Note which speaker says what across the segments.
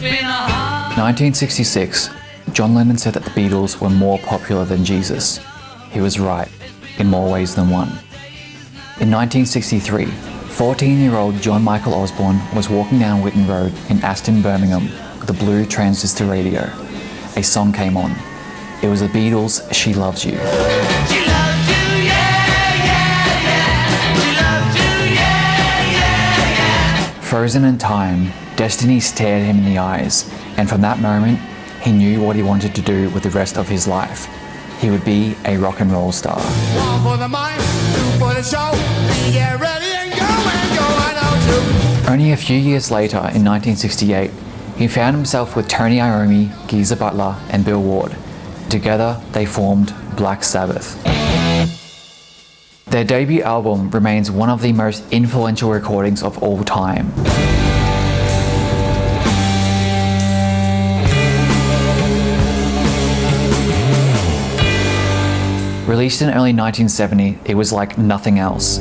Speaker 1: 1966, John Lennon said that the Beatles were more popular than Jesus. He was right, in more ways than one. In 1963, 14-year-old John Michael Osbourne was walking down Witten Road in Aston, Birmingham with a blue transistor radio. A song came on. It was the Beatles' She Loves You. Frozen in time, destiny stared him in the eyes, and from that moment, he knew what he wanted to do with the rest of his life. He would be a rock and roll star. Only a few years later, in 1968, he found himself with Tony Iommi, Geezer Butler, and Bill Ward. Together, they formed Black Sabbath. Their debut album remains one of the most influential recordings of all time. Released in early 1970, it was like nothing else.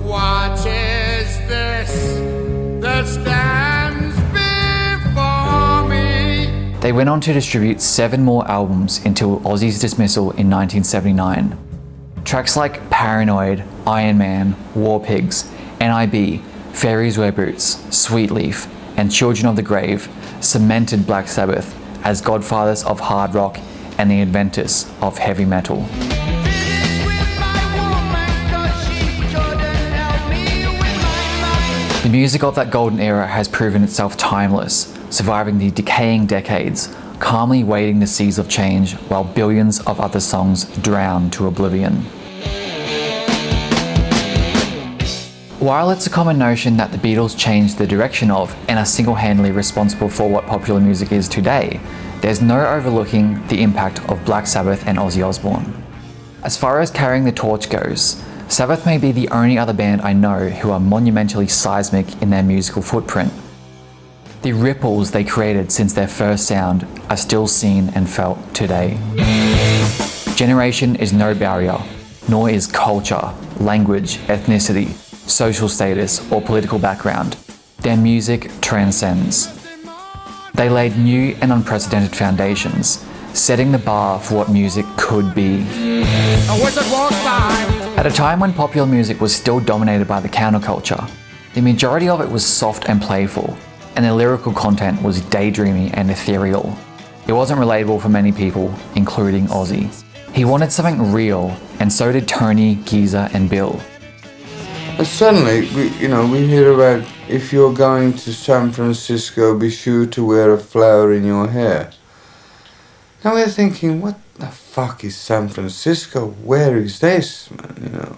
Speaker 2: What is this that stands before me?
Speaker 1: They went on to distribute 7 more albums until Ozzy's dismissal in 1979. Tracks like Paranoid, Iron Man, War Pigs, NIB, Fairies Wear Boots, Sweet Leaf, and Children of the Grave cemented Black Sabbath as godfathers of hard rock and the inventors of heavy metal. The music of that golden era has proven itself timeless, surviving the decaying decades, calmly wading the seas of change while billions of other songs drown to oblivion. While it's a common notion that the Beatles changed the direction of and are single-handedly responsible for what popular music is today, there's no overlooking the impact of Black Sabbath and Ozzy Osbourne. As far as carrying the torch goes, Sabbath may be the only other band I know who are monumentally seismic in their musical footprint. The ripples they created since their first sound are still seen and felt today. Generation is no barrier, nor is culture, language, ethnicity, social status, or political background. Their music transcends. They laid new and unprecedented foundations, setting the bar for what music could be. At a time when popular music was still dominated by the counterculture, the majority of it was soft and playful, and the lyrical content was daydreamy and ethereal. It wasn't relatable for many people, including Ozzy. He wanted something real, and so did Tony, Geezer, and Bill.
Speaker 3: And suddenly, we hear about if you're going to San Francisco, be sure to wear a flower in your hair. Now we're thinking, what the fuck is San Francisco? Where is this, man,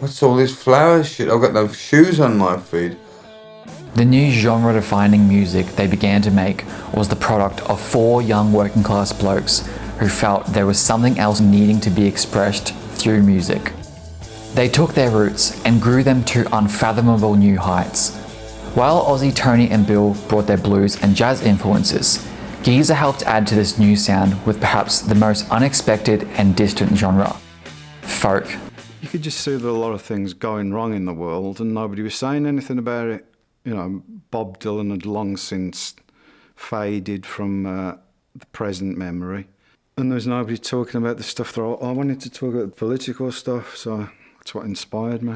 Speaker 3: What's all this flower shit? I've got no shoes on my feet.
Speaker 1: The new genre-defining music they began to make was the product of 4 young working-class blokes who felt there was something else needing to be expressed through music. They took their roots and grew them to unfathomable new heights. While Ozzy, Tony, and Bill brought their blues and jazz influences, Geezer helped add to this new sound with perhaps the most unexpected and distant genre: folk.
Speaker 4: You could just see that a lot of things going wrong in the world and nobody was saying anything about it. Bob Dylan had long since faded from the present memory. And there was nobody talking about the stuff that I wanted to talk about, the political stuff, so that's what inspired me.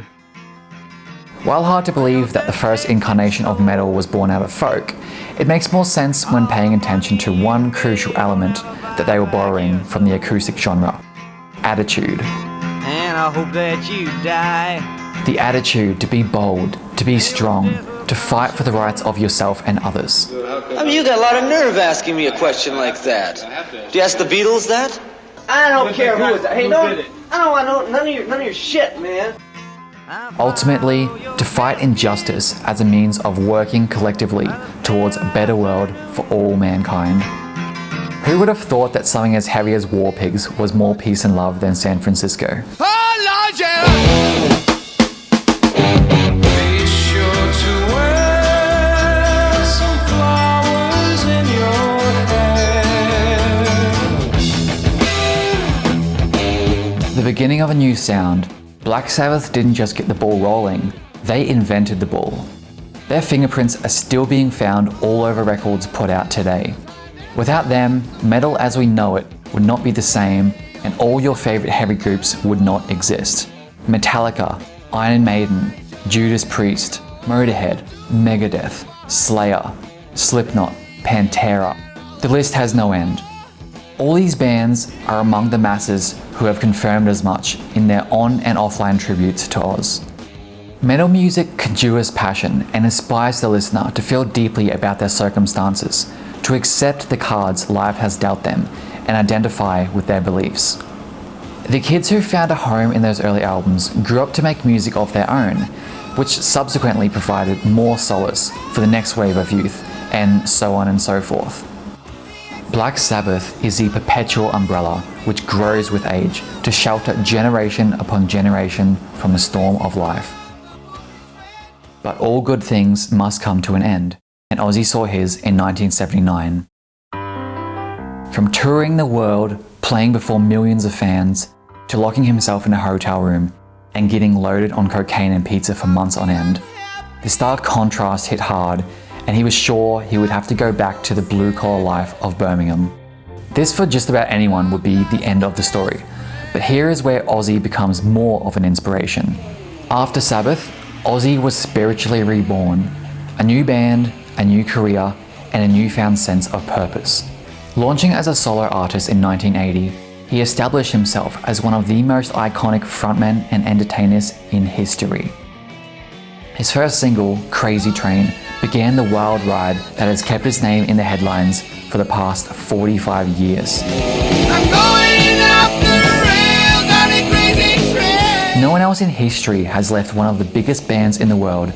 Speaker 1: While hard to believe that the first incarnation of metal was born out of folk, it makes more sense when paying attention to one crucial element that they were borrowing from the acoustic genre: attitude.
Speaker 5: And I hope that you die.
Speaker 1: The attitude to be bold, to be strong, to fight for the rights of yourself and others.
Speaker 6: You got a lot of nerve asking me a question like that. Do you ask the Beatles that? I don't care who it's. Hey, I don't want none of your shit, man.
Speaker 1: Ultimately, to fight injustice as a means of working collectively towards a better world for all mankind. Who would have thought that something as heavy as War Pigs was more peace and love than San Francisco?
Speaker 2: Oh, Lord, yeah. Be sure to wear some flowers in your hair.
Speaker 1: The beginning of a new sound, Black Sabbath didn't just get the ball rolling, they invented the ball. Their fingerprints are still being found all over records put out today. Without them, metal as we know it would not be the same, and all your favorite heavy groups would not exist. Metallica, Iron Maiden, Judas Priest, Motorhead, Megadeth, Slayer, Slipknot, Pantera. The list has no end. All these bands are among the masses who have confirmed as much in their on and offline tributes to Oz. Metal music conjures passion and inspires the listener to feel deeply about their circumstances, to accept the cards life has dealt them and identify with their beliefs. The kids who found a home in those early albums grew up to make music of their own, which subsequently provided more solace for the next wave of youth, and so on and so forth. Black Sabbath is the perpetual umbrella which grows with age to shelter generation upon generation from the storm of life. But all good things must come to an end, and Ozzy saw his in 1979. From touring the world, playing before millions of fans, to locking himself in a hotel room and getting loaded on cocaine and pizza for months on end, the stark contrast hit hard, and he was sure he would have to go back to the blue-collar life of Birmingham. This for just about anyone would be the end of the story, but here is where Ozzy becomes more of an inspiration. After Sabbath, Ozzy was spiritually reborn, a new band, a new career, and a newfound sense of purpose. Launching as a solo artist in 1980, he established himself as one of the most iconic frontmen and entertainers in history. His first single, Crazy Train, began the wild ride that has kept his name in the headlines for the past 45 years.
Speaker 2: I'm going off the rails on a crazy train.
Speaker 1: No one else in history has left one of the biggest bands in the world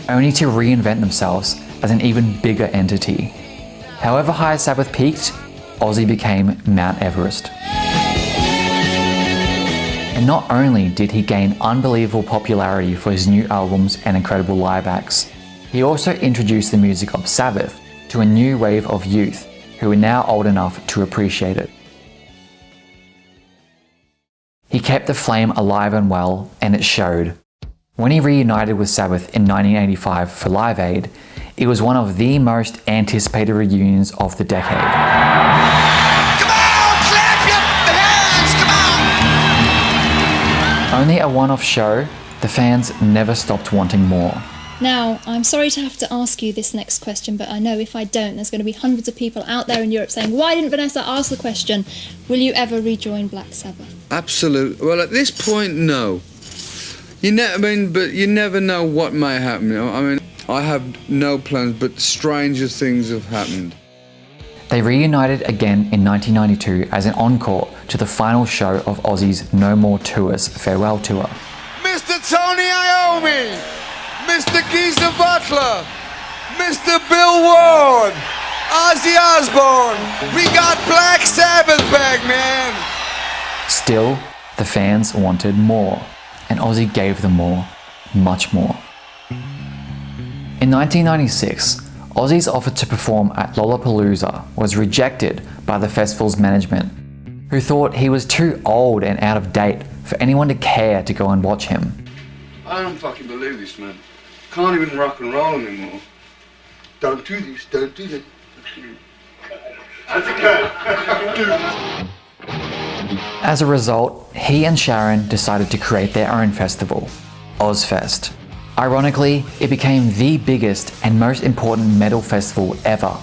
Speaker 1: only to reinvent themselves as an even bigger entity. However high Sabbath peaked, Ozzy became Mount Everest. And not only did he gain unbelievable popularity for his new albums and incredible live acts, he also introduced the music of Sabbath to a new wave of youth who are now old enough to appreciate it. He kept the flame alive and well, and it showed. When he reunited with Sabbath in 1985 for Live Aid, it was one of the most anticipated reunions of the decade.
Speaker 2: Come on, clap your hands, come on.
Speaker 1: Only a one-off show, the fans never stopped wanting more.
Speaker 7: Now, I'm sorry to have to ask you this next question, but I know if I don't, there's going to be hundreds of people out there in Europe saying, why didn't Vanessa ask the question, will you ever rejoin Black Sabbath?
Speaker 3: Absolutely. Well, at this point, no. But you never know what may happen. You know? I mean, I have no plans, but stranger things have happened.
Speaker 1: They reunited again in 1992 as an encore to the final show of Ozzy's No More Tours farewell tour.
Speaker 2: Mr. Tony Iommi, Mr. Geezer Butler, Mr. Bill Ward, Ozzy Osbourne, we got Black Sabbath back, man.
Speaker 1: Still, the fans wanted more, and Ozzy gave them more, much more. In 1996, Ozzy's offer to perform at Lollapalooza was rejected by the festival's management, who thought he was too old and out of date for anyone to care to go and watch him.
Speaker 3: I don't fucking believe this, man. Can't even rock and roll anymore. Don't do this, don't do that. That's a
Speaker 1: As a result, he and Sharon decided to create their own festival, Ozfest. Ironically, it became the biggest and most important metal festival ever,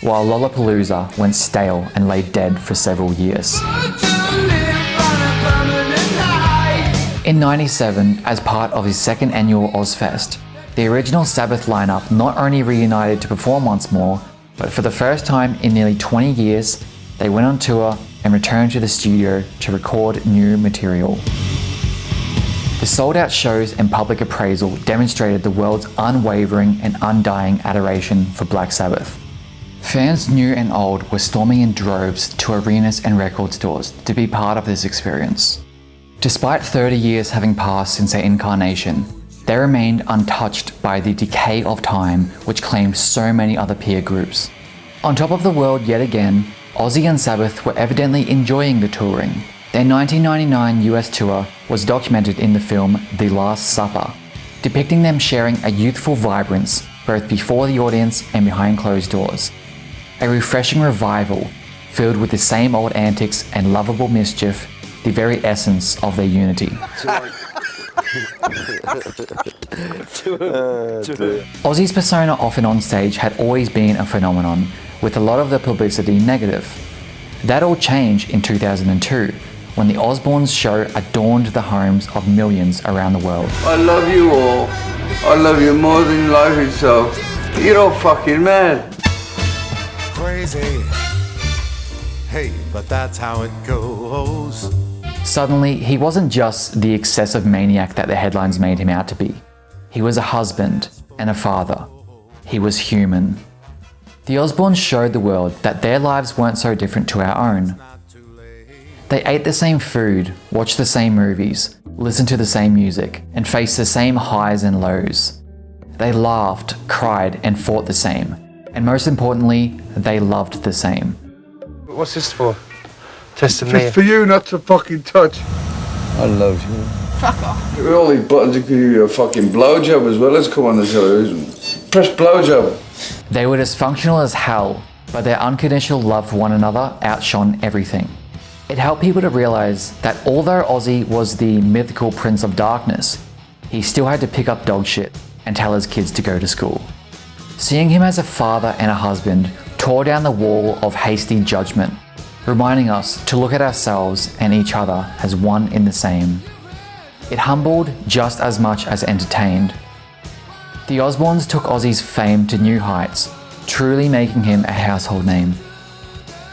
Speaker 1: while Lollapalooza went stale and lay dead for several years. In '97, as part of his second annual Ozfest, the original Sabbath lineup not only reunited to perform once more, but for the first time in nearly 20 years, they went on tour and returned to the studio to record new material. The sold-out shows and public appraisal demonstrated the world's unwavering and undying adoration for Black Sabbath. Fans new and old were storming in droves to arenas and record stores to be part of this experience. Despite 30 years having passed since their incarnation, they remained untouched by the decay of time which claimed so many other peer groups. On top of the world yet again, Ozzy and Sabbath were evidently enjoying the touring. Their 1999 US tour was documented in the film The Last Supper, depicting them sharing a youthful vibrance both before the audience and behind closed doors. A refreshing revival, filled with the same old antics and lovable mischief, the very essence of their unity. Ozzy's persona off and on stage had always been a phenomenon, with a lot of the publicity negative. That all changed in 2002, when the Osbournes show adorned the homes of millions around the world.
Speaker 3: I love you all. I love you more than life itself. You're all fucking mad.
Speaker 2: Crazy. Hey, but that's how it goes.
Speaker 1: Suddenly, he wasn't just the excessive maniac that the headlines made him out to be. He was a husband and a father. He was human. The Osbournes showed the world that their lives weren't so different to our own. They ate the same food, watched the same movies, listened to the same music, and faced the same highs and lows. They laughed, cried, and fought the same. And most importantly, they loved the same.
Speaker 8: What's this for? Testing me.
Speaker 3: Just for you not to fucking touch. I love you.
Speaker 7: Fuck off.
Speaker 3: With all these buttons, you could give you a fucking blowjob as well as come on the television. Press blowjob.
Speaker 1: They were dysfunctional as hell, but their unconditional love for one another outshone everything. It helped people to realize that although Ozzy was the mythical Prince of Darkness, he still had to pick up dog shit and tell his kids to go to school. Seeing him as a father and a husband tore down the wall of hasty judgment, reminding us to look at ourselves and each other as one in the same. It humbled just as much as entertained. The Osbournes took Ozzy's fame to new heights, truly making him a household name.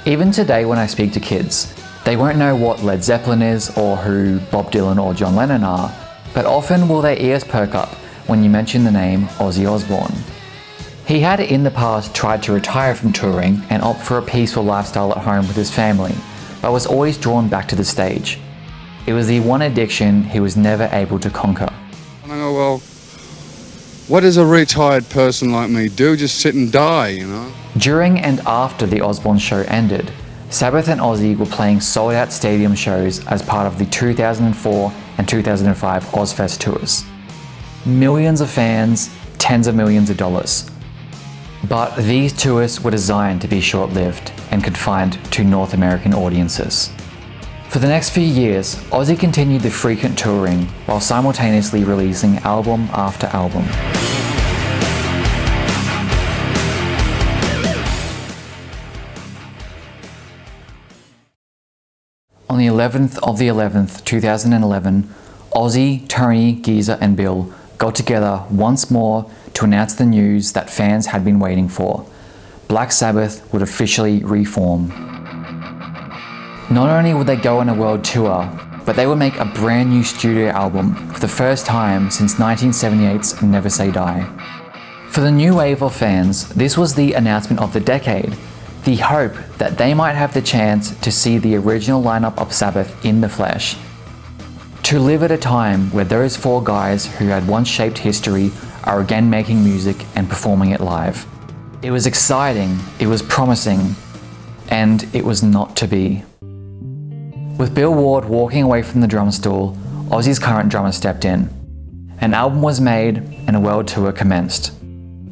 Speaker 1: Even today when I speak to kids, they won't know what Led Zeppelin is or who Bob Dylan or John Lennon are, but often will their ears perk up when you mention the name Ozzy Osbourne. He had in the past tried to retire from touring and opt for a peaceful lifestyle at home with his family, but was always drawn back to the stage. It was the one addiction he was never able to conquer.
Speaker 3: And I go, well, what does a retired person like me do? Just sit and die, you know?
Speaker 1: During and after the Osbourne show ended, Sabbath and Ozzy were playing sold-out stadium shows as part of the 2004 and 2005 Ozfest tours. Millions of fans, tens of millions of dollars. But these tours were designed to be short-lived and confined to North American audiences. For the next few years, Ozzy continued the frequent touring while simultaneously releasing album after album. On the 11th of the 11th, 2011, Ozzy, Tony, Geezer and Bill got together once more to announce the news that fans had been waiting for. Black Sabbath would officially reform. Not only would they go on a world tour, but they would make a brand new studio album for the first time since 1978's Never Say Die. For the new wave of fans, this was the announcement of the decade, the hope that they might have the chance to see the original lineup of Sabbath in the flesh. To live at a time where those four guys who had once shaped history are again making music and performing it live. It was exciting, it was promising, and it was not to be. With Bill Ward walking away from the drum stool, Ozzy's current drummer stepped in. An album was made and a world tour commenced.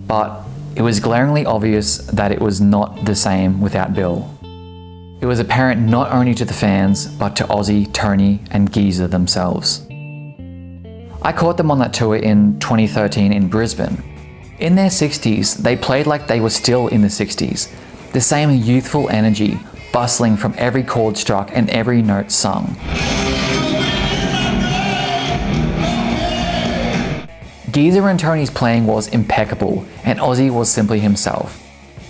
Speaker 1: But it was glaringly obvious that it was not the same without Bill. It was apparent not only to the fans, but to Ozzy, Tony, and Geezer themselves. I caught them on that tour in 2013 in Brisbane. In their 60s, they played like they were still in the 60s. The same youthful energy, bustling from every chord struck and every note sung. Geezer and Tony's playing was impeccable, and Ozzy was simply himself,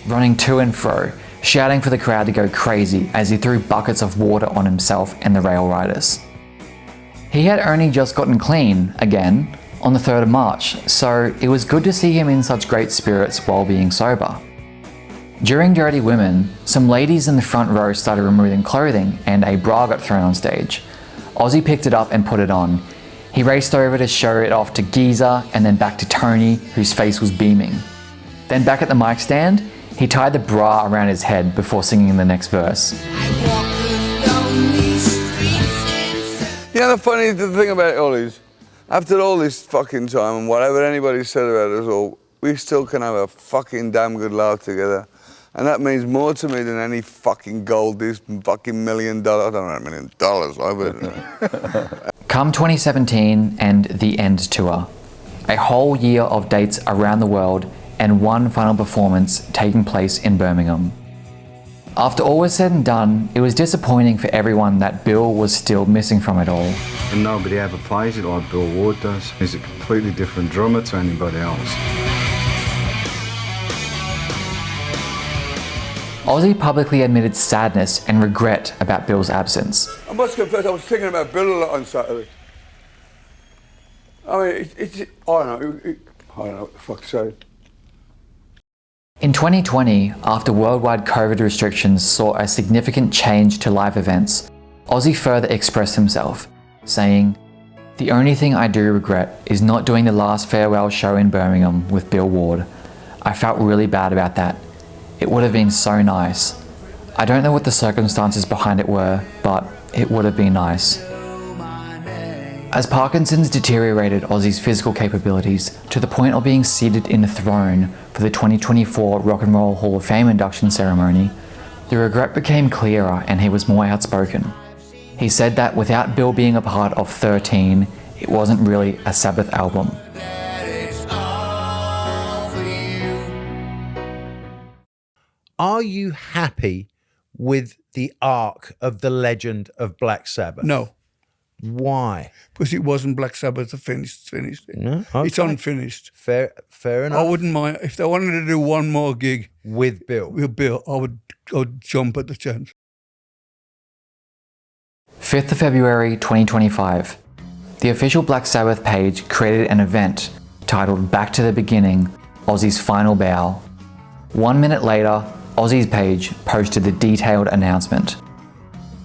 Speaker 1: running to and fro, shouting for the crowd to go crazy as he threw buckets of water on himself and the rail riders. He had only just gotten clean, again, on the 3rd of March, so it was good to see him in such great spirits while being sober. During Dirty Women, some ladies in the front row started removing clothing and a bra got thrown on stage. Ozzy picked it up and put it on. He raced over to show it off to Geezer and then back to Tony, whose face was beaming. Then back at the mic stand, he tied the bra around his head before singing the next verse.
Speaker 3: You know the funny thing about it all is, after all this fucking time and whatever anybody said about us all, we still can have a fucking damn good laugh together. And that means more to me than any fucking gold, this fucking $1 million. I don't know, $1 million,
Speaker 1: Come 2017 and the End Tour. A whole year of dates around the world and one final performance taking place in Birmingham. After all was said and done, it was disappointing for everyone that Bill was still missing from it all.
Speaker 4: And nobody ever plays it like Bill Ward does. He's a completely different drummer to anybody else.
Speaker 1: Ozzy publicly admitted sadness and regret about Bill's absence.
Speaker 3: I must confess, I was thinking about Bill a lot on Saturday. I mean, I don't know what the fuck to say.
Speaker 1: In 2020, after worldwide COVID restrictions saw a significant change to live events, Ozzy further expressed himself, saying, "The only thing I do regret is not doing the last farewell show in Birmingham with Bill Ward. I felt really bad about that. It would have been so nice. I don't know what the circumstances behind it were, but it would have been nice." As Parkinson's deteriorated Ozzy's physical capabilities to the point of being seated in the throne for the 2024 Rock and Roll Hall of Fame induction ceremony, the regret became clearer and he was more outspoken. He said that without Bill being a part of 13, it wasn't really a Sabbath album.
Speaker 9: Are you happy with the arc of the legend of Black Sabbath?
Speaker 10: No.
Speaker 9: Why?
Speaker 10: Because it wasn't Black Sabbath finished.
Speaker 9: No, okay.
Speaker 10: It's unfinished.
Speaker 9: Fair enough.
Speaker 10: I wouldn't mind if they wanted to do one more gig
Speaker 9: with Bill.
Speaker 10: I would jump at the chance.
Speaker 1: 5th of February 2025. The official Black Sabbath page created an event titled Back to the Beginning, Ozzy's Final Bow. 1 minute later, Ozzy's page posted the detailed announcement.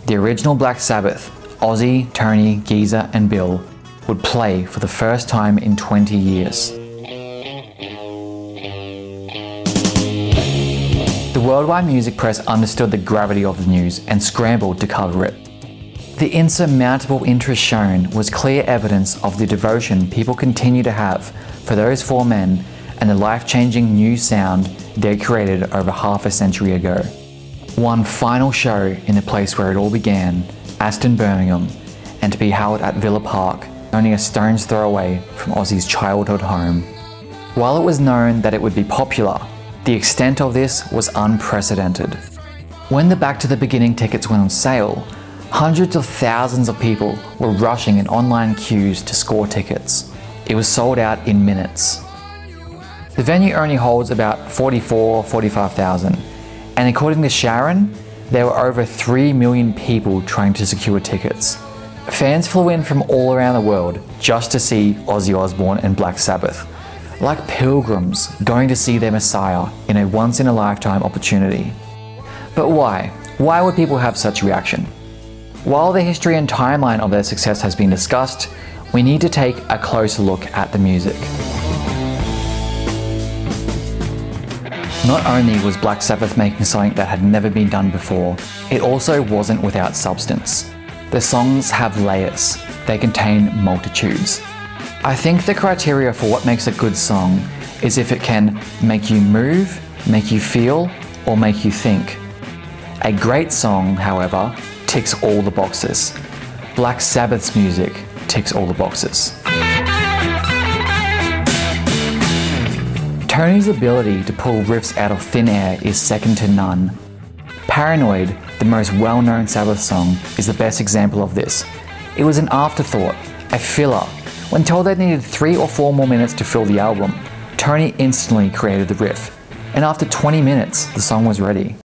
Speaker 1: The original Black Sabbath, Ozzy, Tony, Geezer and Bill, would play for the first time in 20 years. The worldwide music press understood the gravity of the news and scrambled to cover it. The insurmountable interest shown was clear evidence of the devotion people continue to have for those four men and the life-changing new sound they created over half a century ago. One final show in the place where it all began, Aston, Birmingham, and to be held at Villa Park, only a stone's throw away from Ozzy's childhood home. While it was known that it would be popular, the extent of this was unprecedented. When the Back to the Beginning tickets went on sale, hundreds of thousands of people were rushing in online queues to score tickets. It was sold out in minutes. The venue only holds about 45,000, and according to Sharon, there were over 3 million people trying to secure tickets. Fans flew in from all around the world just to see Ozzy Osbourne and Black Sabbath, like pilgrims going to see their Messiah in a once-in-a-lifetime opportunity. But why? Why would people have such a reaction? While the history and timeline of their success has been discussed, we need to take a closer look at the music. Not only was Black Sabbath making something that had never been done before, it also wasn't without substance. The songs have layers. They contain multitudes. I think the criteria for what makes a good song is if it can make you move, make you feel, or make you think. A great song, however, ticks all the boxes. Black Sabbath's music ticks all the boxes. Tony's ability to pull riffs out of thin air is second to none. Paranoid, the most well-known Sabbath song, is the best example of this. It was an afterthought, a filler. When told they needed 3 or 4 more minutes to fill the album, Tony instantly created the riff, and after 20 minutes, the song was ready.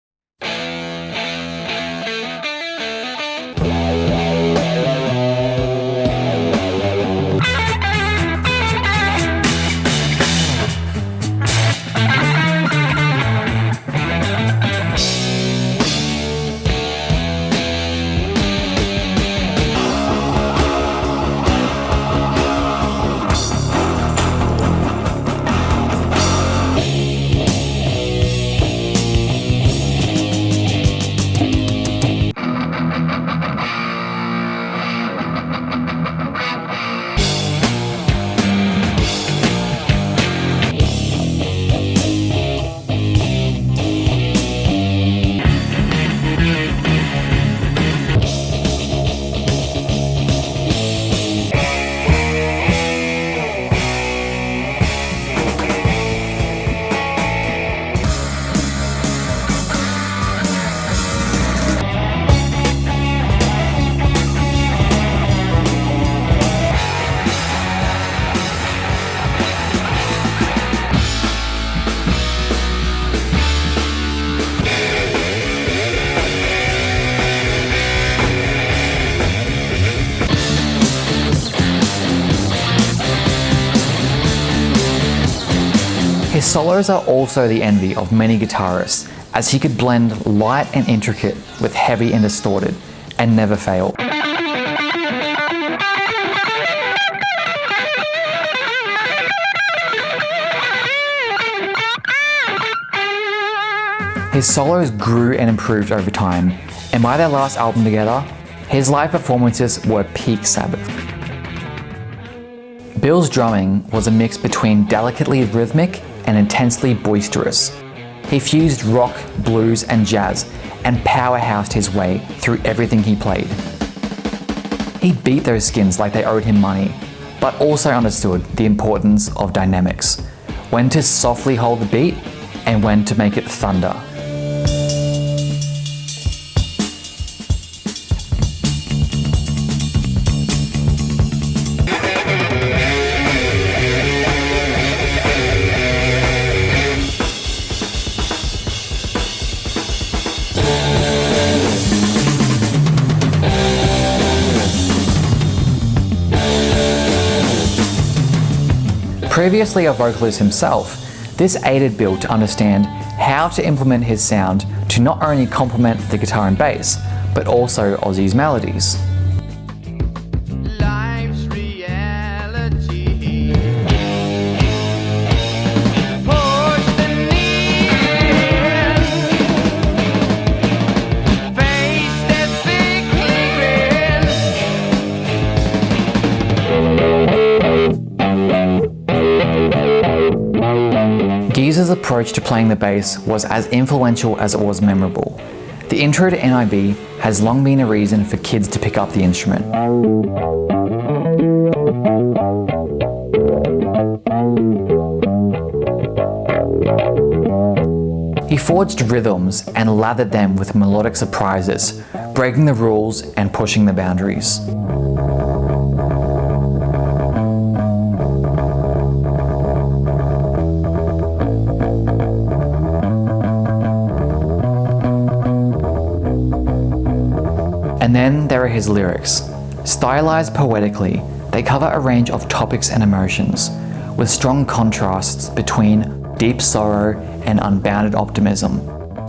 Speaker 1: solos are also the envy of many guitarists, as he could blend light and intricate with heavy and distorted, and never fail. His solos grew and improved over time, and by their last album together, his live performances were peak Sabbath. Bill's drumming was a mix between delicately rhythmic and intensely boisterous. He fused rock, blues, and jazz, and powerhoused his way through everything he played. He beat those skins like they owed him money, but also understood the importance of dynamics, when to softly hold the beat and when to make it thunder. Previously a vocalist himself, this aided Bill to understand how to implement his sound to not only complement the guitar and bass, but also Ozzy's melodies.
Speaker 2: Life's reality. Push the needle. Face that sickly
Speaker 1: Geezer's approach to playing the bass was as influential as it was memorable. The intro to NIB has long been a reason for kids to pick up the instrument. He forged rhythms and lathered them with melodic surprises, breaking the rules and pushing the boundaries. And then there are his lyrics. Stylized poetically, they cover a range of topics and emotions, with strong contrasts between deep sorrow and unbounded optimism,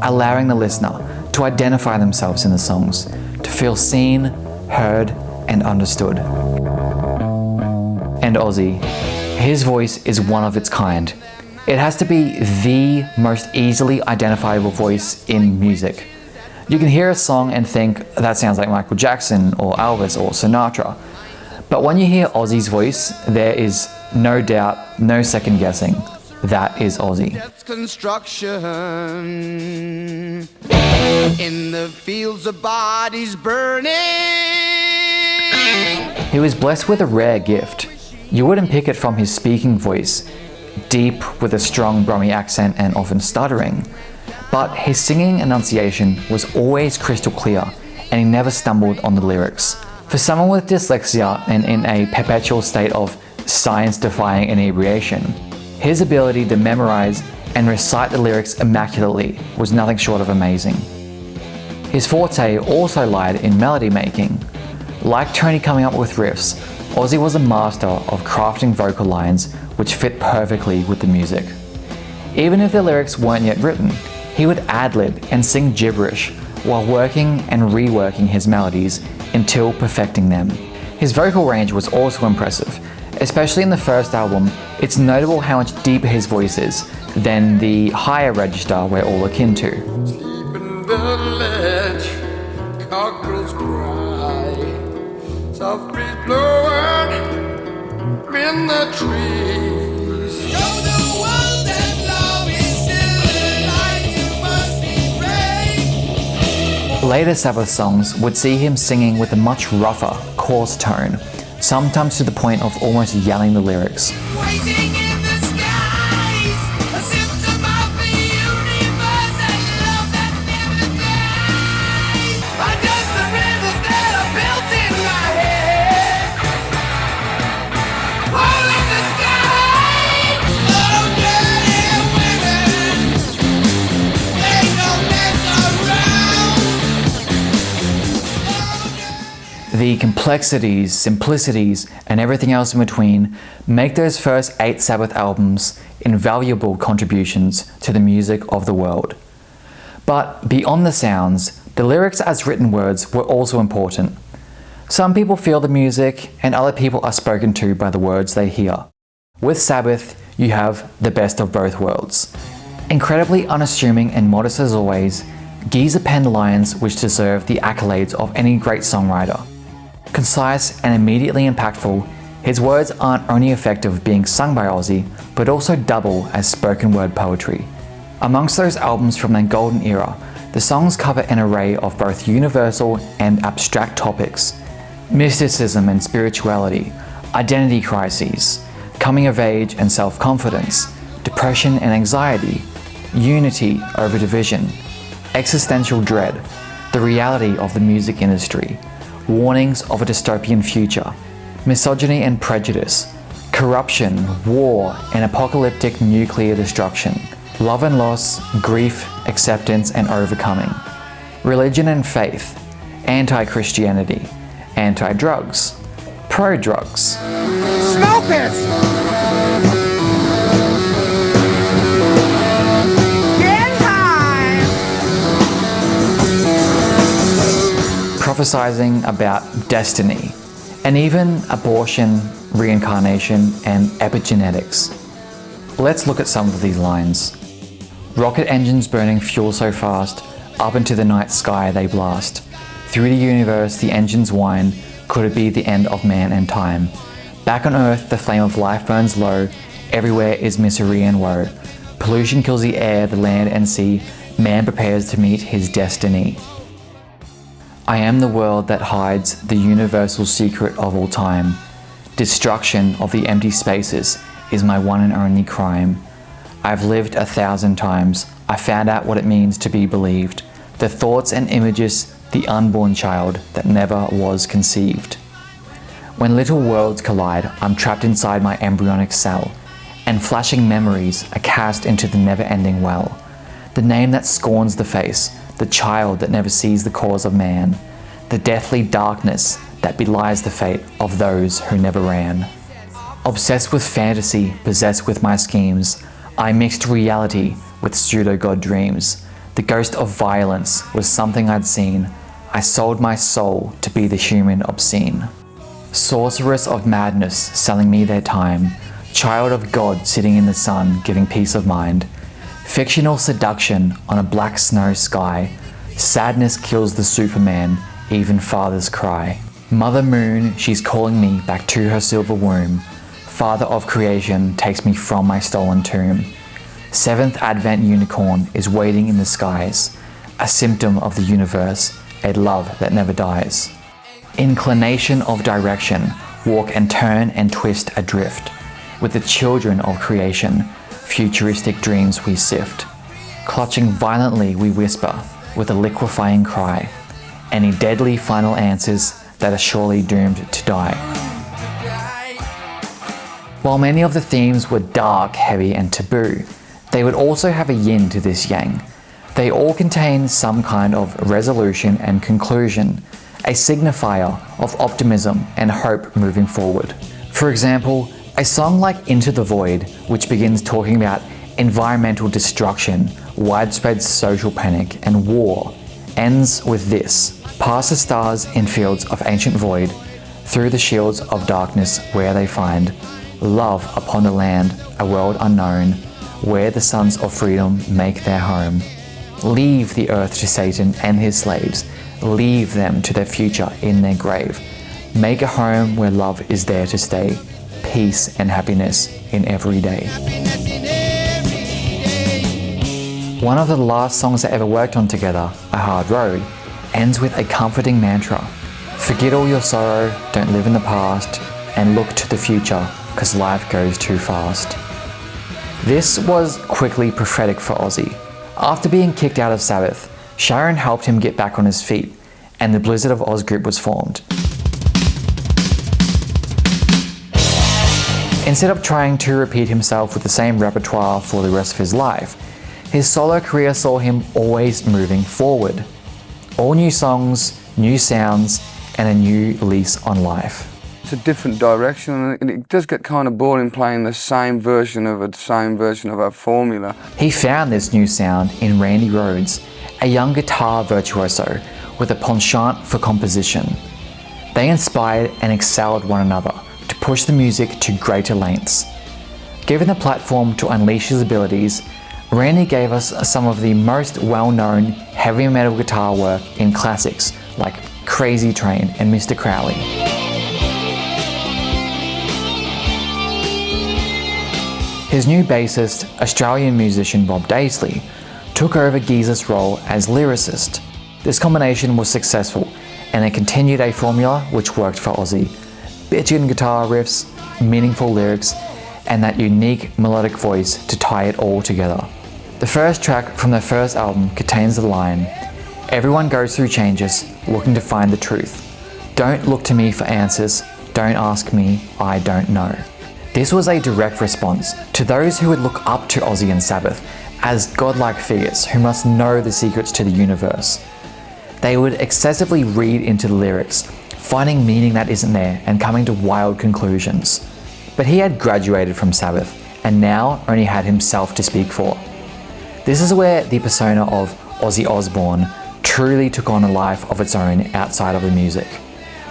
Speaker 1: allowing the listener to identify themselves in the songs, to feel seen, heard, and understood. And Ozzy, his voice is one of its kind. It has to be the most easily identifiable voice in music. You can hear a song and think, that sounds like Michael Jackson or Elvis or Sinatra. But when you hear Ozzy's voice, there is no doubt, no second guessing. That is Ozzy.
Speaker 2: Death's construction. In the fields of bodies burning.
Speaker 1: He was blessed with a rare gift. You wouldn't pick it from his speaking voice, deep with a strong Brummy accent and often stuttering. But his singing enunciation was always crystal clear, and he never stumbled on the lyrics. For someone with dyslexia and in a perpetual state of science-defying inebriation, his ability to memorize and recite the lyrics immaculately was nothing short of amazing. His forte also lied in melody making. Like Tony coming up with riffs, Ozzy was a master of crafting vocal lines which fit perfectly with the music. Even if the lyrics weren't yet written, he would ad-lib and sing gibberish while working and reworking his melodies until perfecting them. His vocal range was also impressive, especially in the first album. It's notable how much deeper his voice is than the higher register we're all akin to.
Speaker 2: Sleep in the ledge, cockerels cry, soft breeze blowing in the trees. Show the world that love is
Speaker 1: Later Sabbath songs would see him singing with a much rougher, coarse tone, sometimes to the point of almost yelling the lyrics.
Speaker 2: waiting in the skies, a symptom of the universe and love that never dies. I just the rhythms that are built in my head. All in the sky, oh dirty women, they don't mess around.
Speaker 1: The complexities, simplicities, and everything else in between make those first 8 Sabbath albums invaluable contributions to the music of the world. But beyond the sounds, the lyrics as written words were also important. Some people feel the music, and other people are spoken to by the words they hear. With Sabbath, you have the best of both worlds. Incredibly unassuming and modest as always, Geezer penned lines which deserve the accolades of any great songwriter. Concise and immediately impactful, his words aren't only effective being sung by Ozzy, but also double as spoken word poetry. Amongst those albums from their golden era, the songs cover an array of both universal and abstract topics: mysticism and spirituality, identity crises, coming of age and self-confidence, depression and anxiety, unity over division, existential dread, the reality of the music industry, warnings of a dystopian future, misogyny and prejudice, corruption, war, and apocalyptic nuclear destruction, love and loss, grief, acceptance and overcoming, religion and faith, anti-Christianity, anti-drugs, pro-drugs.
Speaker 2: Smoke it! Get high!
Speaker 1: Prophesizing about destiny, and even abortion, reincarnation, and epigenetics. Let's look at some of these lines. Rocket engines burning fuel so fast, up into the night sky they blast. Through the universe the engines whine, could it be the end of man and time? Back on Earth the flame of life burns low, everywhere is misery and woe. Pollution kills the air, the land and sea, man prepares to meet his destiny. I am the world that hides the universal secret of all time. Destruction of the empty spaces is my one and only crime. I've lived 1,000 times, I found out what it means to be believed. The thoughts and images, the unborn child that never was conceived. When little worlds collide, I'm trapped inside my embryonic cell, and flashing memories are cast into the never-ending well. The name that scorns the face, the child that never sees the cause of man, the deathly darkness that belies the fate of those who never ran. Obsessed with fantasy, possessed with my schemes, I mixed reality with pseudo-god dreams. The ghost of violence was something I'd seen. I sold my soul to be the human obscene. Sorceress of madness selling me their time. Child of God sitting in the sun giving peace of mind. Fictional seduction on a black snow sky. Sadness kills the Superman, even fathers cry. Mother Moon, she's calling me back to her silver womb. Father of creation takes me from my stolen tomb. Seventh Advent unicorn is waiting in the skies, a symptom of the universe, a love that never dies. Inclination of direction, walk and turn and twist adrift. With the children of creation, futuristic dreams we sift. Clutching violently we whisper, with a liquefying cry, any deadly final answers that are surely doomed to die. While many of the themes were dark, heavy and taboo, they would also have a yin to this yang. They all contain some kind of resolution and conclusion, a signifier of optimism and hope moving forward. For example, a song like Into the Void, which begins talking about environmental destruction, widespread social panic and war, ends with this: past the stars in fields of ancient void, through the shields of darkness where they find love upon a land, a world unknown, where the sons of freedom make their home. Leave the earth to Satan and his slaves, leave them to their future in their grave. Make a home where love is there to stay, peace and happiness in every day. One of the last songs I ever worked on together, A Hard Road, ends with a comforting mantra. Forget all your sorrow, don't live in the past, and look to the future, cause life goes too fast. This was quickly prophetic for Ozzy. After being kicked out of Sabbath, Sharon helped him get back on his feet, and the Blizzard of Oz group was formed. Instead of trying to repeat himself with the same repertoire for the rest of his life, his solo career saw him always moving forward. All new songs, new sounds, and a new lease on life.
Speaker 3: It's a different direction, and it does get kind of boring playing the same version of our formula.
Speaker 1: He found this new sound in Randy Rhoads, a young guitar virtuoso with a penchant for composition. They inspired and excelled one another to push the music to greater lengths. Given the platform to unleash his abilities, Randy gave us some of the most well-known heavy metal guitar work in classics like Crazy Train and Mr. Crowley. His new bassist, Australian musician Bob Daisley, took over Geezer's role as lyricist. This combination was successful, and they continued a formula which worked for Ozzy. Bitchin' guitar riffs, meaningful lyrics, and that unique melodic voice to tie it all together. The first track from their first album contains the line, "Everyone goes through changes, looking to find the truth. Don't look to me for answers, don't ask me, I don't know." This was a direct response to those who would look up to Ozzy and Sabbath as godlike figures who must know the secrets to the universe. They would excessively read into the lyrics, finding meaning that isn't there and coming to wild conclusions. But he had graduated from Sabbath and now only had himself to speak for. This is where the persona of Ozzy Osbourne truly took on a life of its own outside of the music.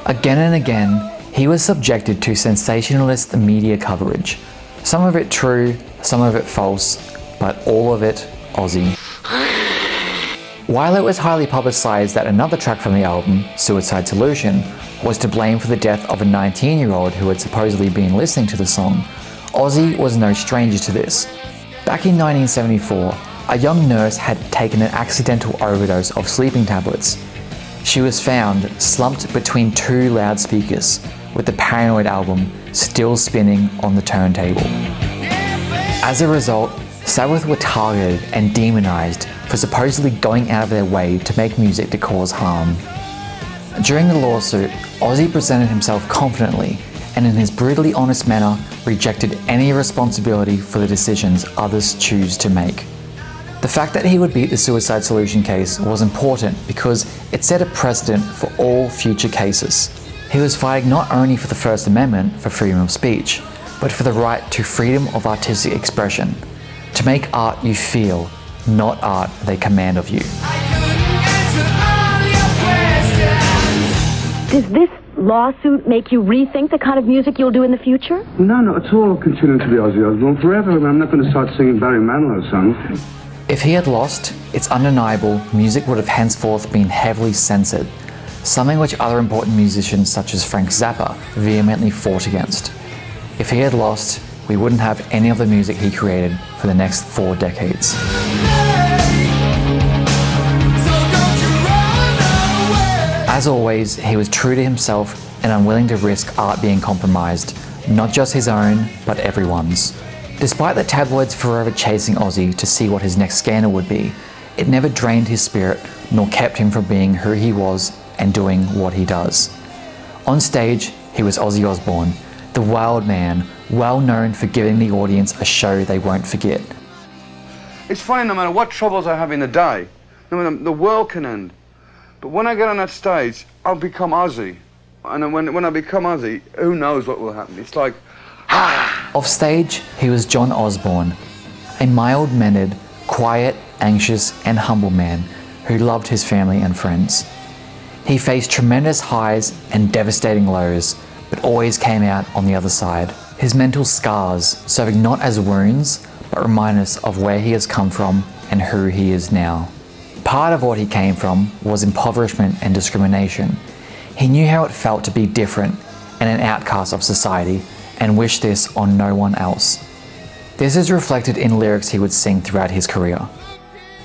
Speaker 1: Again and again, he was subjected to sensationalist media coverage. Some of it true, some of it false, but all of it Ozzy. While it was highly publicised that another track from the album, Suicide Solution, was to blame for the death of a 19-year-old who had supposedly been listening to the song, Ozzy was no stranger to this. Back in 1974, a young nurse had taken an accidental overdose of sleeping tablets. She was found slumped between two loudspeakers, with the Paranoid album still spinning on the turntable. As a result, Sabbath were targeted and demonized for supposedly going out of their way to make music to cause harm. During the lawsuit, Ozzy presented himself confidently and in his brutally honest manner rejected any responsibility for the decisions others choose to make. The fact that he would beat the Suicide Solution case was important because it set a precedent for all future cases. He was fighting not only for the First Amendment for freedom of speech, but for the right to freedom of artistic expression, to make art you feel, not art they command of you.
Speaker 11: Does this lawsuit make you rethink the kind of music you'll do in the future?
Speaker 12: No, not at all. I'll continue to be Ozzy Osbourne forever. I'm not going to start singing Barry Manilow songs.
Speaker 1: If he had lost, it's undeniable music would have henceforth been heavily censored, something which other important musicians such as Frank Zappa vehemently fought against. If he had lost, we wouldn't have any of the music he created for the next 4 decades. As always, he was true to himself and unwilling to risk art being compromised, not just his own, but everyone's. Despite the tabloids forever chasing Ozzy to see what his next scandal would be, it never drained his spirit nor kept him from being who he was and doing what he does. On stage, he was Ozzy Osbourne, the wild man, well known for giving the audience a show they won't forget.
Speaker 3: It's funny, no matter what troubles I have in the day, no matter, the world can end. But when I get on that stage, I'll become Ozzy. And then when I become Ozzy, who knows what will happen? It's like,
Speaker 1: Off stage, he was John Osborne, a mild-mannered, quiet, anxious, and humble man who loved his family and friends. He faced tremendous highs and devastating lows, but always came out on the other side. His mental scars serving not as wounds, but reminders of where he has come from and who he is now. Part of what he came from was impoverishment and discrimination. He knew how it felt to be different and an outcast of society, and wished this on no one else. This is reflected in lyrics he would sing throughout his career.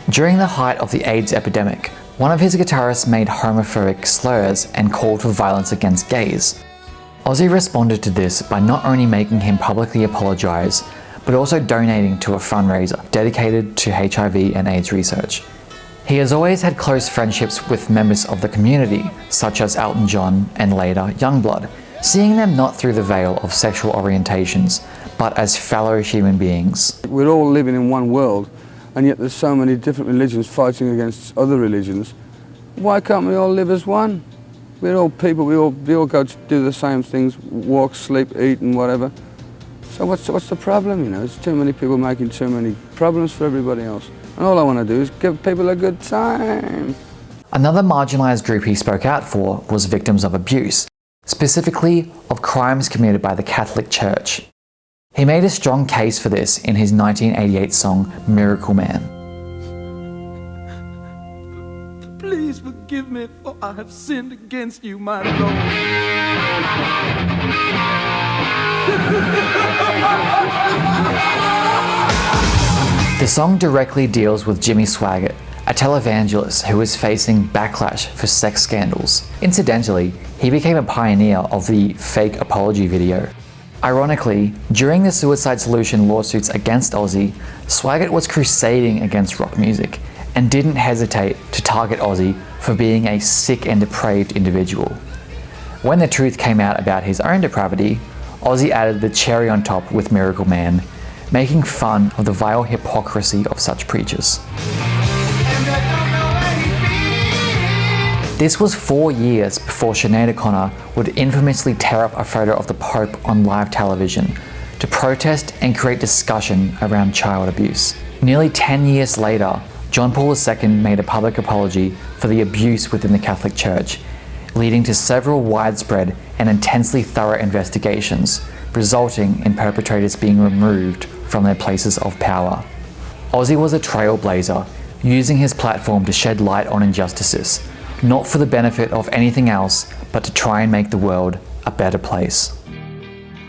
Speaker 1: During the height of the AIDS epidemic, one of his guitarists made homophobic slurs and called for violence against gays. Ozzy responded to this by not only making him publicly apologise, but also donating to a fundraiser dedicated to HIV and AIDS research. He has always had close friendships with members of the community, such as Elton John and later Youngblood, seeing them not through the veil of sexual orientations, but as fellow human beings.
Speaker 3: we're all living in one world, and yet there's so many different religions fighting against other religions. Why can't we all live as one? We're all people. We all go to do the same things: walk, sleep, eat, and whatever. So what's the problem? You know, there's too many people making too many problems for everybody else. And all I want to do is give people a good time.
Speaker 1: Another marginalised group he spoke out for was victims of abuse, specifically of crimes committed by the Catholic Church. He made a strong case for this in his 1988 song Miracle Man.
Speaker 2: Please forgive me, for I have sinned against you, my Lord.
Speaker 1: The song directly deals with Jimmy Swaggart, a televangelist who was facing backlash for sex scandals. Incidentally, he became a pioneer of the fake apology video. Ironically, during the Suicide Solution lawsuits against Ozzy, Swaggart was crusading against rock music and didn't hesitate to target Ozzy for being a sick and depraved individual. When the truth came out about his own depravity, Ozzy added the cherry on top with Miracle Man, making fun of the vile hypocrisy of such preachers. This was 4 years before Sinead O'Connor would infamously tear up a photo of the Pope on live television to protest and create discussion around child abuse. Nearly 10 years later, John Paul II made a public apology for the abuse within the Catholic Church, leading to several widespread and intensely thorough investigations, resulting in perpetrators being removed from their places of power. Ozzy was a trailblazer, using his platform to shed light on injustices, not for the benefit of anything else, but to try and make the world a better place.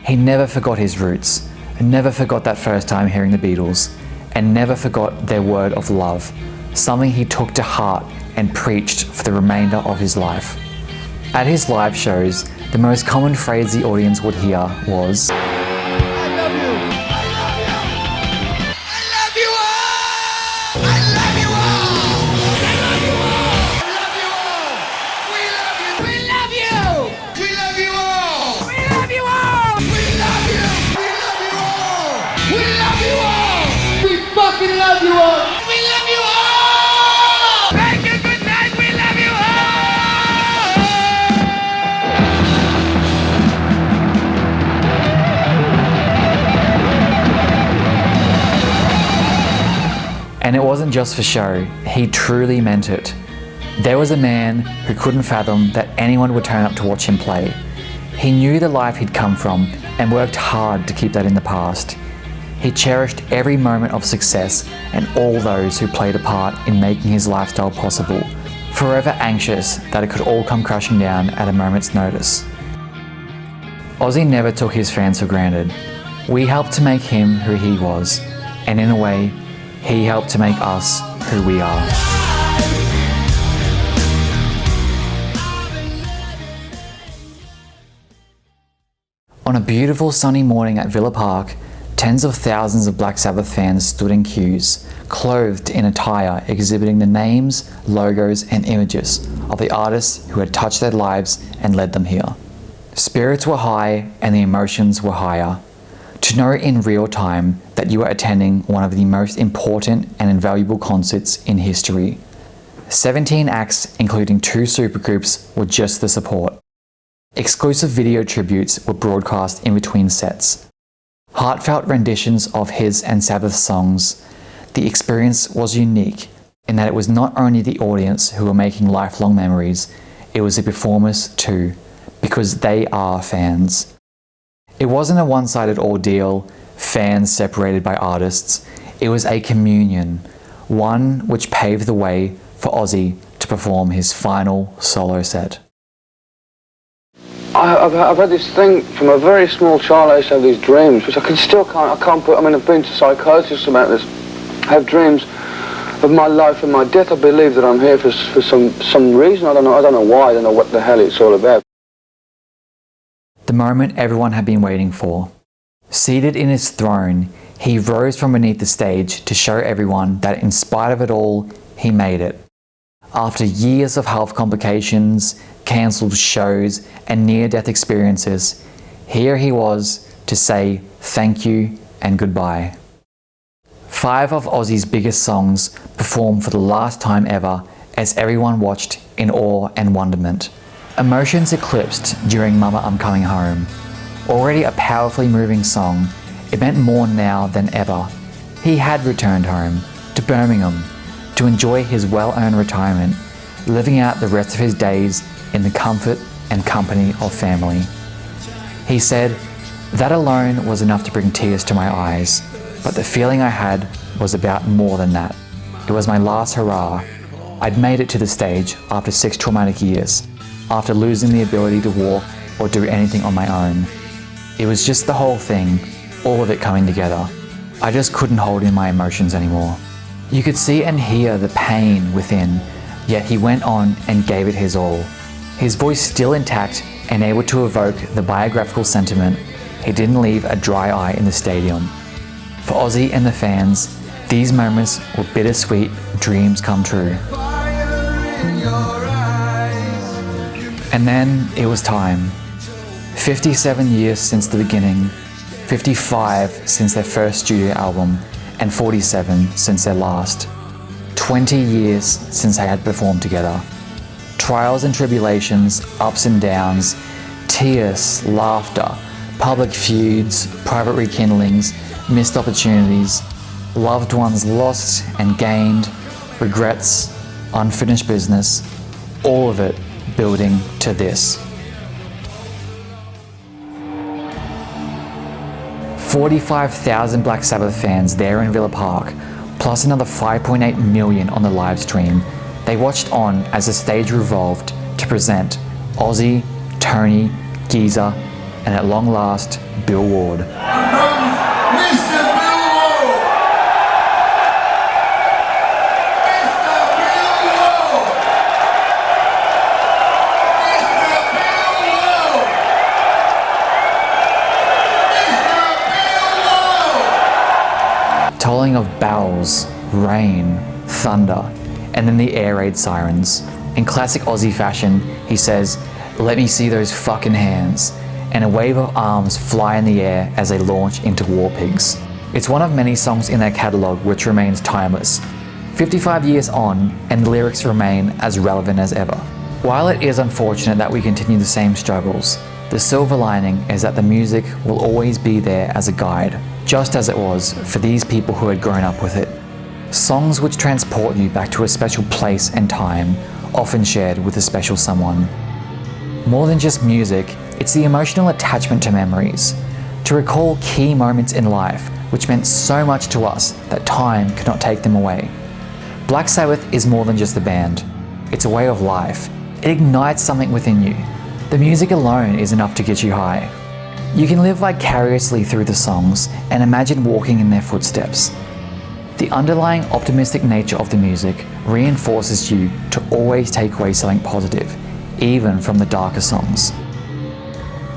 Speaker 1: He never forgot his roots, never forgot that first time hearing the Beatles, and never forgot their word of love, something he took to heart and preached for the remainder of his life. At his live shows, the most common phrase the audience would hear was, and it wasn't just for show, he truly meant it. There was a man who couldn't fathom that anyone would turn up to watch him play. He knew the life he'd come from and worked hard to keep that in the past. He cherished every moment of success and all those who played a part in making his lifestyle possible, forever anxious that it could all come crashing down at a moment's notice. Ozzy never took his fans for granted. We helped to make him who he was, and in a way, he helped to make us who we are. On a beautiful sunny morning at Villa Park, tens of thousands of Black Sabbath fans stood in queues, clothed in attire exhibiting the names, logos, and images of the artists who had touched their lives and led them here. Spirits were high and the emotions were higher. To know in real time that you are attending one of the most important and invaluable concerts in history. 17 acts, including 2 supergroups, were just the support. Exclusive video tributes were broadcast in between sets. Heartfelt renditions of his and Sabbath songs. The experience was unique in that it was not only the audience who were making lifelong memories, it was the performers too, because they are fans. It wasn't a one-sided ordeal, fans separated by artists. It was a communion, one which paved the way for Ozzy to perform his final solo set.
Speaker 3: I've had this thing from a very small child. I used to have these dreams, which I can't put. I mean, I've been to psychiatrists about this. I have dreams of my life and my death. I believe that I'm here for some reason. I don't know why. I don't know what the hell it's all about.
Speaker 1: The moment everyone had been waiting for. Seated in his throne, he rose from beneath the stage to show everyone that in spite of it all, he made it. After years of health complications, cancelled shows, and near-death experiences, here he was to say thank you and goodbye. 5 of Ozzy's biggest songs performed for the last time ever as everyone watched in awe and wonderment. Emotions eclipsed during Mama I'm Coming Home. Already a powerfully moving song, it meant more now than ever. He had returned home, to Birmingham, to enjoy his well-earned retirement, living out the rest of his days in the comfort and company of family. He said, "That alone was enough to bring tears to my eyes, but the feeling I had was about more than that. It was my last hurrah. I'd made it to the stage after 6 traumatic years, after losing the ability to walk or do anything on my own. It was just the whole thing, all of it coming together. I just couldn't hold in my emotions anymore." You could see and hear the pain within, yet he went on and gave it his all. His voice still intact and able to evoke the biographical sentiment, he didn't leave a dry eye in the stadium. For Ozzy and the fans, these moments were bittersweet dreams come true. And then it was time. 57 years since the beginning, 55 since their first studio album, and 47 since their last. 20 years since they had performed together. Trials and tribulations, ups and downs, tears, laughter, public feuds, private rekindlings, missed opportunities, loved ones lost and gained, regrets, unfinished business, all of it building to this. 45,000 Black Sabbath fans there in Villa Park, plus another 5.8 million on the live stream. They watched on as the stage revolved to present Ozzy, Tony, Geezer, and at long last, Bill Ward. Tolling of bells, rain, thunder, and then the air raid sirens. In classic Aussie fashion, he says, "Let me see those fucking hands," and a wave of arms fly in the air as they launch into War Pigs. It's one of many songs in their catalogue which remains timeless. 55 years on, and the lyrics remain as relevant as ever. While it is unfortunate that we continue the same struggles, the silver lining is that the music will always be there as a guide, just as it was for these people who had grown up with it. Songs which transport you back to a special place and time, often shared with a special someone. More than just music, it's the emotional attachment to memories, to recall key moments in life which meant so much to us that time could not take them away. Black Sabbath is more than just a band. It's a way of life. It ignites something within you. The music alone is enough to get you high. You can live vicariously through the songs and imagine walking in their footsteps. The underlying optimistic nature of the music reinforces you to always take away something positive, even from the darker songs.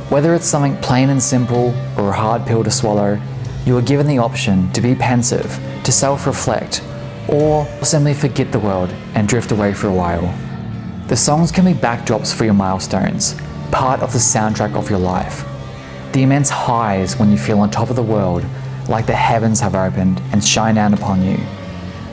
Speaker 1: Whether it's something plain and simple or a hard pill to swallow, you are given the option to be pensive, to self-reflect, or simply forget the world and drift away for a while. The songs can be backdrops for your milestones, part of the soundtrack of your life. The immense highs when you feel on top of the world, like the heavens have opened and shine down upon you.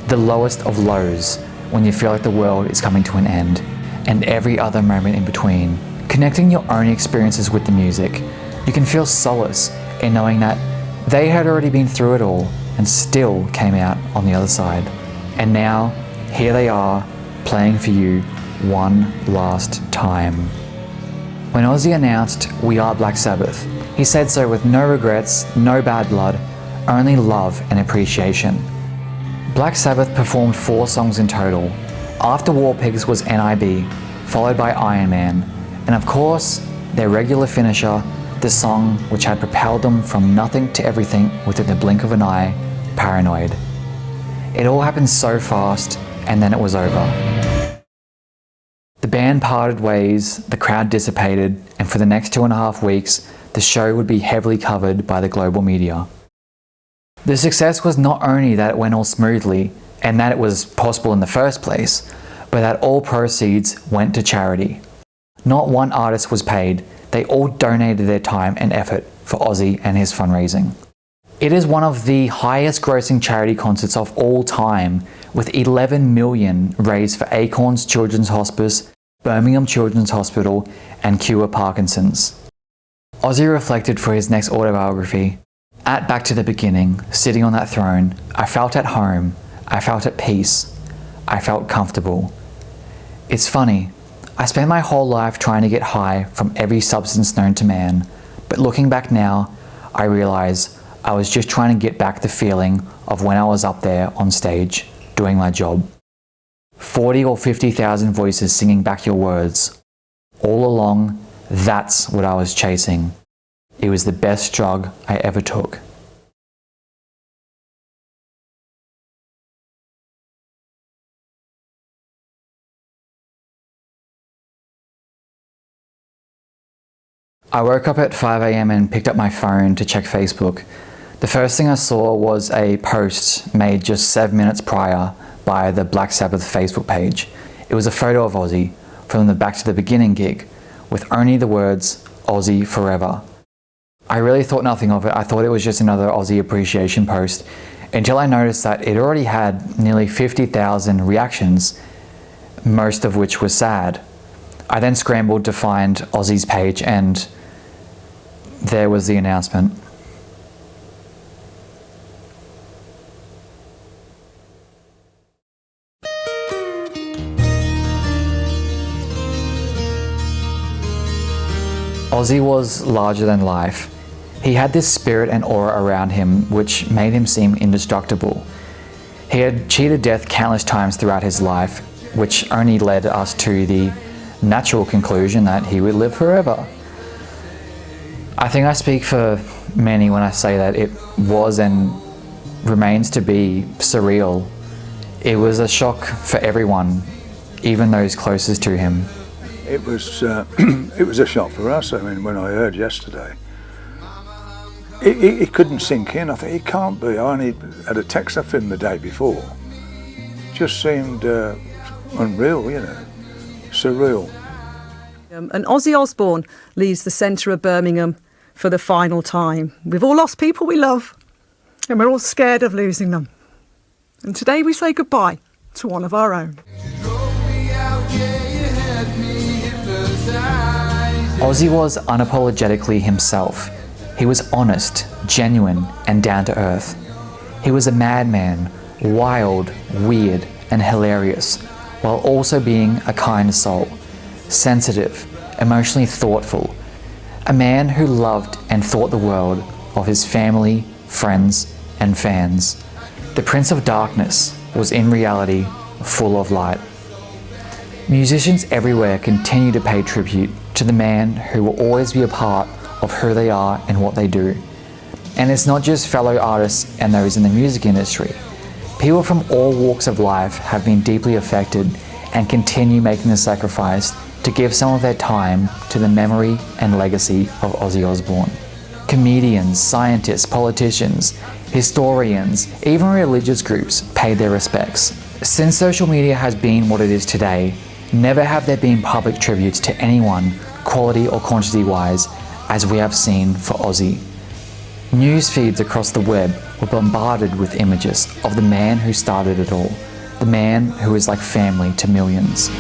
Speaker 1: The lowest of lows, when you feel like the world is coming to an end, and every other moment in between. Connecting your own experiences with the music, you can feel solace in knowing that they had already been through it all and still came out on the other side. And now, here they are, playing for you one last time. When Ozzy announced, "We are Black Sabbath," he said so with no regrets, no bad blood, only love and appreciation. Black Sabbath performed 4 songs in total. After War Pigs was NIB, followed by Iron Man, and of course, their regular finisher, the song which had propelled them from nothing to everything within the blink of an eye, Paranoid. It all happened so fast, and then it was over. The band parted ways, the crowd dissipated, and for the next 2.5 weeks, the show would be heavily covered by the global media. The success was not only that it went all smoothly, and that it was possible in the first place, but that all proceeds went to charity. Not one artist was paid, they all donated their time and effort for Ozzy and his fundraising. It is one of the highest grossing charity concerts of all time, with 11 million raised for Acorns Children's Hospice, Birmingham Children's Hospital, and cure Parkinson's. Ozzy reflected for his next autobiography, "At back to the beginning, sitting on that throne, I felt at home, I felt at peace, I felt comfortable. It's funny, I spent my whole life trying to get high from every substance known to man, but looking back now, I realize I was just trying to get back the feeling of when I was up there on stage, doing my job. 40 or 50,000 voices singing back your words. All along, that's what I was chasing. It was the best drug I ever took." I woke up at 5 a.m. and picked up my phone to check Facebook. The first thing I saw was a post made just 7 minutes prior by the Black Sabbath Facebook page. It was a photo of Ozzy from the Back to the Beginning gig with only the words, "Ozzy Forever." I really thought nothing of it. I thought it was just another Ozzy appreciation post until I noticed that it already had nearly 50,000 reactions, most of which were sad. I then scrambled to find Ozzy's page and there was the announcement. Ozzy was larger than life. He had this spirit and aura around him which made him seem indestructible. He had cheated death countless times throughout his life, which only led us to the natural conclusion that he would live forever. I think I speak for many when I say that it was and remains to be surreal. It was a shock for everyone, even those closest to him.
Speaker 13: It was it was a shock for us. I mean, when I heard yesterday, it couldn't sink in. I thought, it can't be. I only had a text off him the day before. Just seemed unreal, you know, surreal.
Speaker 14: And Ozzy Osbourne leaves the centre of Birmingham for the final time. We've all lost people we love, and we're all scared of losing them. And today we say goodbye to one of our own.
Speaker 1: Ozzy was unapologetically himself. He was honest, genuine, and down to earth. He was a madman, wild, weird, and hilarious, while also being a kind soul, sensitive, emotionally thoughtful, a man who loved and thought the world of his family, friends, and fans. The Prince of Darkness was in reality full of light. Musicians everywhere continue to pay tribute to the man who will always be a part of who they are and what they do. And it's not just fellow artists and those in the music industry. People from all walks of life have been deeply affected and continue making the sacrifice to give some of their time to the memory and legacy of Ozzy Osbourne. Comedians, scientists, politicians, historians, even religious groups paid their respects. Since social media has been what it is today, never have there been public tributes to anyone, quality or quantity-wise, as we have seen for Ozzy. News feeds across the web were bombarded with images of the man who started it all, the man who is like family to millions.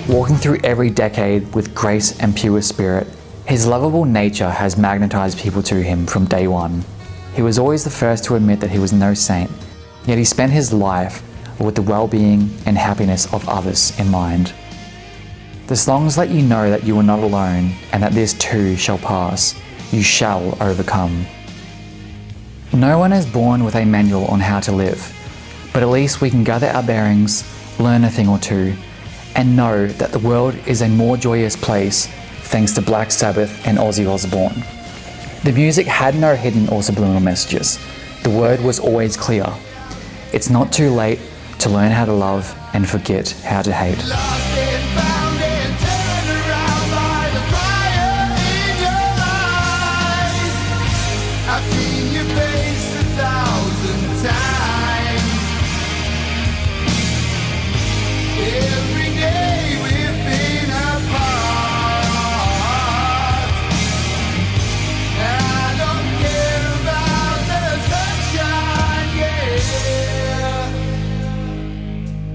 Speaker 1: Walking through every decade with grace and pure spirit, his lovable nature has magnetized people to him from day one. He was always the first to admit that he was no saint, yet he spent his life with the well-being and happiness of others in mind. The songs let you know that you are not alone and that this too shall pass. You shall overcome. No one is born with a manual on how to live, but at least we can gather our bearings, learn a thing or two, and know that the world is a more joyous place thanks to Black Sabbath and Ozzy Osbourne. The music had no hidden or subliminal messages. The word was always clear. It's not too late to learn how to love and forget how to hate.
Speaker 2: Every day we've been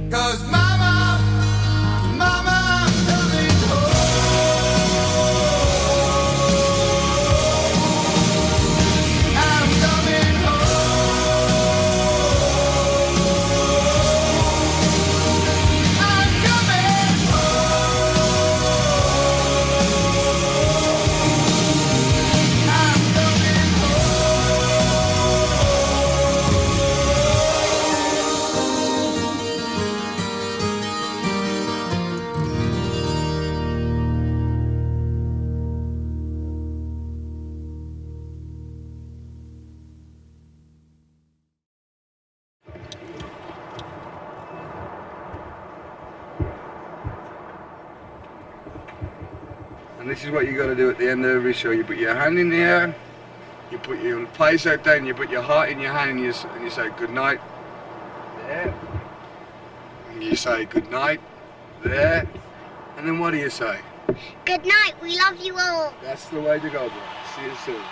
Speaker 2: 'Cause mama, mama, I'm coming home. I'm coming home. I'm coming home. I'm coming
Speaker 3: And this is what you got to do at the end of every show. You put your hand in the air, you put your face out there, and you put your heart in your hand, and you say good night there, and you say good night there, and then what do you say?
Speaker 15: Good night, we love you all.
Speaker 3: That's the way to go, boy. See you soon.